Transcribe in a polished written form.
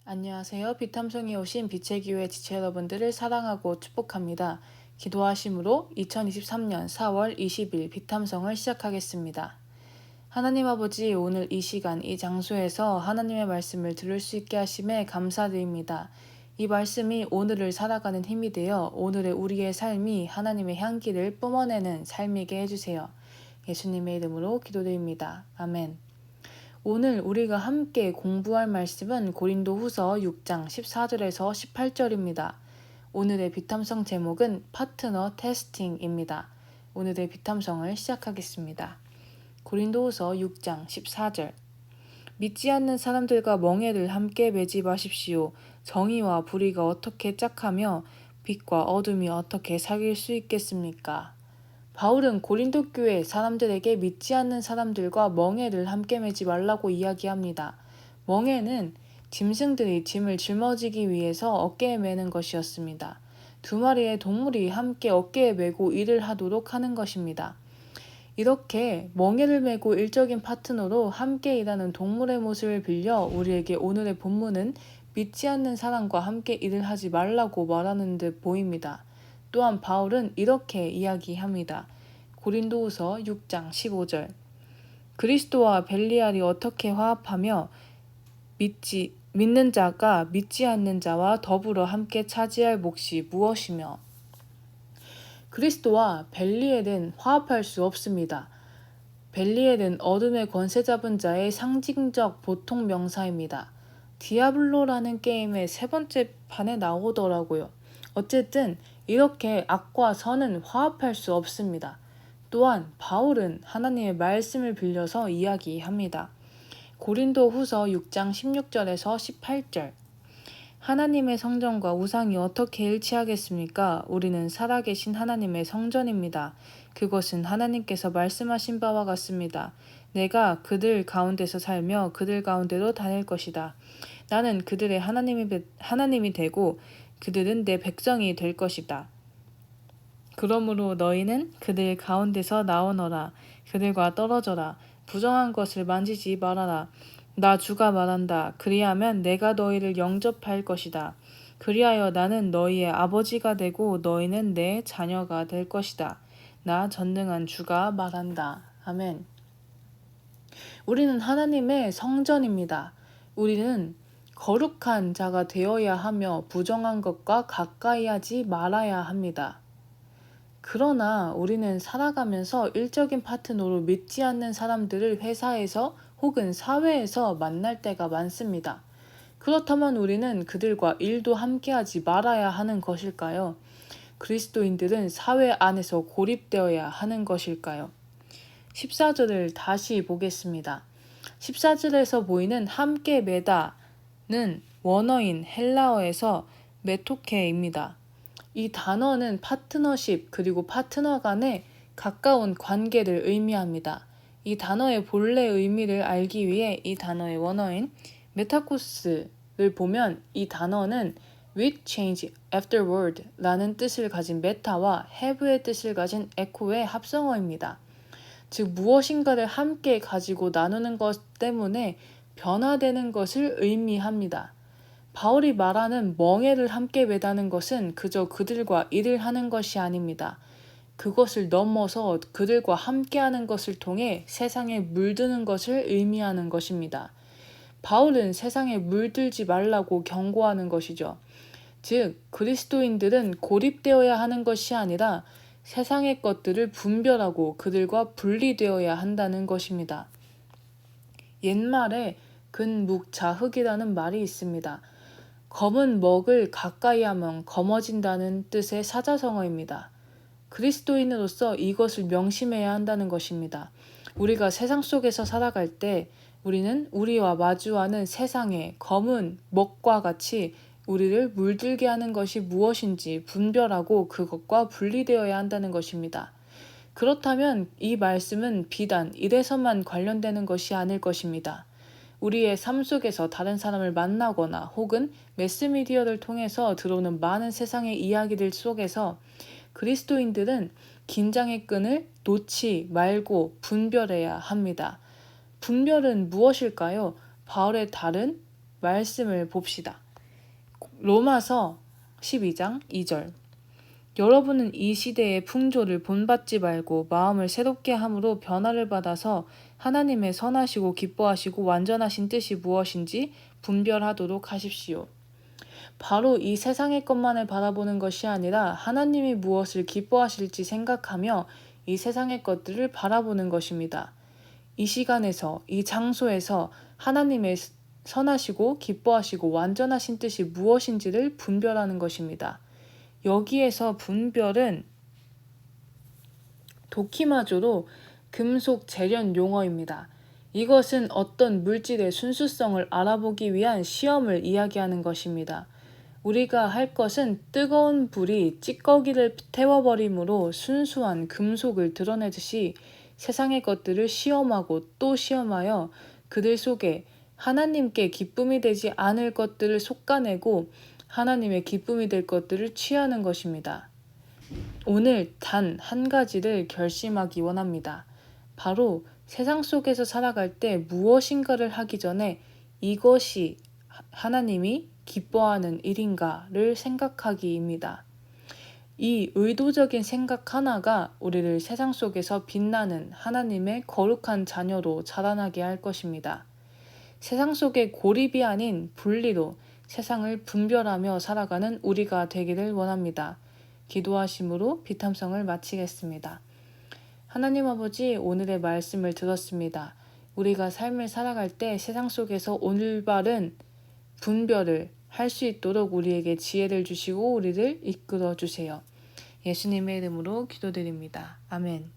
안녕하세요. 비탐성에 오신 빛의 기회 지체 여러분들을 사랑하고 축복합니다. 기도하심으로 2023년 4월 20일 비탐성을 시작하겠습니다. 하나님 아버지, 오늘 이 시간 이 장소에서 하나님의 말씀을 들을 수 있게 하심에 감사드립니다. 이 말씀이 오늘을 살아가는 힘이 되어 오늘의 우리의 삶이 하나님의 향기를 뿜어내는 삶이게 해주세요. 예수님의 이름으로 기도드립니다. 아멘. 오늘 우리가 함께 공부할 말씀은 고린도후서 6장 14절에서 18절입니다. 오늘의 비탐성 제목은 파트너 테스팅입니다. 오늘의 비탐성을 시작하겠습니다. 고린도후서 6장 14절. 믿지 않는 사람들과 멍에를 함께 매지 마십시오. 정의와 불의가 어떻게 짝하며 빛과 어둠이 어떻게 사귈 수 있겠습니까? 바울은 고린도 교회 사람들에게 믿지 않는 사람들과 멍에를 함께 매지 말라고 이야기합니다. 멍에는 짐승들이 짐을 짊어지기 위해서 어깨에 매는 것이었습니다. 두 마리의 동물이 함께 어깨에 메고 일을 하도록 하는 것입니다. 이렇게 멍에를 메고 일적인 파트너로 함께 일하는 동물의 모습을 빌려 우리에게 오늘의 본문은 믿지 않는 사람과 함께 일을 하지 말라고 말하는 듯 보입니다. 또한 바울은 이렇게 이야기합니다. 고린도후서 6장 15절. 그리스도와 벨리알이 어떻게 화합하며 믿는 자가 믿지 않는 자와 더불어 함께 차지할 몫이 무엇이며. 그리스도와 벨리알은 화합할 수 없습니다. 벨리알은 어둠의 권세 잡은 자의 상징적 보통 명사입니다. 디아블로라는 게임의 세 번째 판에 나오더라고요. 어쨌든 이렇게 악과 선은 화합할 수 없습니다. 또한 바울은 하나님의 말씀을 빌려서 이야기합니다. 고린도 후서 6장 16절에서 18절. 하나님의 성전과 우상이 어떻게 일치하겠습니까? 우리는 살아계신 하나님의 성전입니다. 그것은 하나님께서 말씀하신 바와 같습니다. 내가 그들 가운데서 살며 그들 가운데로 다닐 것이다. 나는 그들의 하나님이 되고 그들은 내 백성이 될 것이다. 그러므로 너희는 그들 가운데서 나오너라. 그들과 떨어져라. 부정한 것을 만지지 말아라. 나 주가 말한다. 그리하면 내가 너희를 영접할 것이다. 그리하여 나는 너희의 아버지가 되고 너희는 내 자녀가 될 것이다. 나 전능한 주가 말한다. 아멘. 우리는 하나님의 성전입니다. 우리는 거룩한 자가 되어야 하며 부정한 것과 가까이 하지 말아야 합니다. 그러나 우리는 살아가면서 일적인 파트너로 믿지 않는 사람들을 회사에서 혹은 사회에서 만날 때가 많습니다. 그렇다면 우리는 그들과 일도 함께하지 말아야 하는 것일까요? 그리스도인들은 사회 안에서 고립되어야 하는 것일까요? 14절을 다시 보겠습니다. 14절에서 보이는 함께 매다는 원어인 헬라어에서 메토케입니다. 이 단어는 파트너십 그리고 파트너 간의 가까운 관계를 의미합니다. 이 단어의 본래 의미를 알기 위해 이 단어의 원어인 메타코스를 보면 이 단어는 with change afterward 라는 뜻을 가진 메타와 have의 뜻을 가진 echo의 합성어입니다. 즉 무엇인가를 함께 가지고 나누는 것 때문에 변화되는 것을 의미합니다. 바울이 말하는 멍에를 함께 매다는 것은 그저 그들과 일을 하는 것이 아닙니다. 그것을 넘어서 그들과 함께하는 것을 통해 세상에 물드는 것을 의미하는 것입니다. 바울은 세상에 물들지 말라고 경고하는 것이죠. 즉 그리스도인들은 고립되어야 하는 것이 아니라 세상의 것들을 분별하고 그들과 분리되어야 한다는 것입니다. 옛말에 근묵자흑이라는 말이 있습니다. 검은 먹을 가까이 하면 검어진다는 뜻의 사자성어입니다. 그리스도인으로서 이것을 명심해야 한다는 것입니다. 우리가 세상 속에서 살아갈 때 우리는 우리와 마주하는 세상의 검은 먹과 같이 우리를 물들게 하는 것이 무엇인지 분별하고 그것과 분리되어야 한다는 것입니다. 그렇다면 이 말씀은 비단 일에서만 관련되는 것이 아닐 것입니다. 우리의 삶 속에서 다른 사람을 만나거나 혹은 매스미디어를 통해서 들어오는 많은 세상의 이야기들 속에서 그리스도인들은 긴장의 끈을 놓지 말고 분별해야 합니다. 분별은 무엇일까요? 바울의 다른 말씀을 봅시다. 로마서 12장 2절. 여러분은 이 시대의 풍조를 본받지 말고 마음을 새롭게 함으로 변화를 받아서 하나님의 선하시고 기뻐하시고 완전하신 뜻이 무엇인지 분별하도록 하십시오. 바로 이 세상의 것만을 바라보는 것이 아니라 하나님이 무엇을 기뻐하실지 생각하며 이 세상의 것들을 바라보는 것입니다. 이 시간에서, 이 장소에서 하나님의 선하시고 기뻐하시고 완전하신 뜻이 무엇인지를 분별하는 것입니다. 여기에서 분별은 도키마조로 금속 재련 용어입니다. 이것은 어떤 물질의 순수성을 알아보기 위한 시험을 이야기하는 것입니다. 우리가 할 것은 뜨거운 불이 찌꺼기를 태워버림으로 순수한 금속을 드러내듯이 세상의 것들을 시험하고 또 시험하여 그들 속에 하나님께 기쁨이 되지 않을 것들을 솎아내고 하나님의 기쁨이 될 것들을 취하는 것입니다. 오늘 단 한 가지를 결심하기 원합니다. 바로 세상 속에서 살아갈 때 무엇인가를 하기 전에 이것이 하나님이 기뻐하는 일인가를 생각하기입니다. 이 의도적인 생각 하나가 우리를 세상 속에서 빛나는 하나님의 거룩한 자녀로 자라나게 할 것입니다. 세상 속의 고립이 아닌 분리로 세상을 분별하며 살아가는 우리가 되기를 원합니다. 기도하심으로 비탐성을 마치겠습니다. 하나님 아버지, 오늘의 말씀을 들었습니다. 우리가 삶을 살아갈 때 세상 속에서 올바른 분별을 할 수 있도록 우리에게 지혜를 주시고 우리를 이끌어 주세요. 예수님의 이름으로 기도드립니다. 아멘.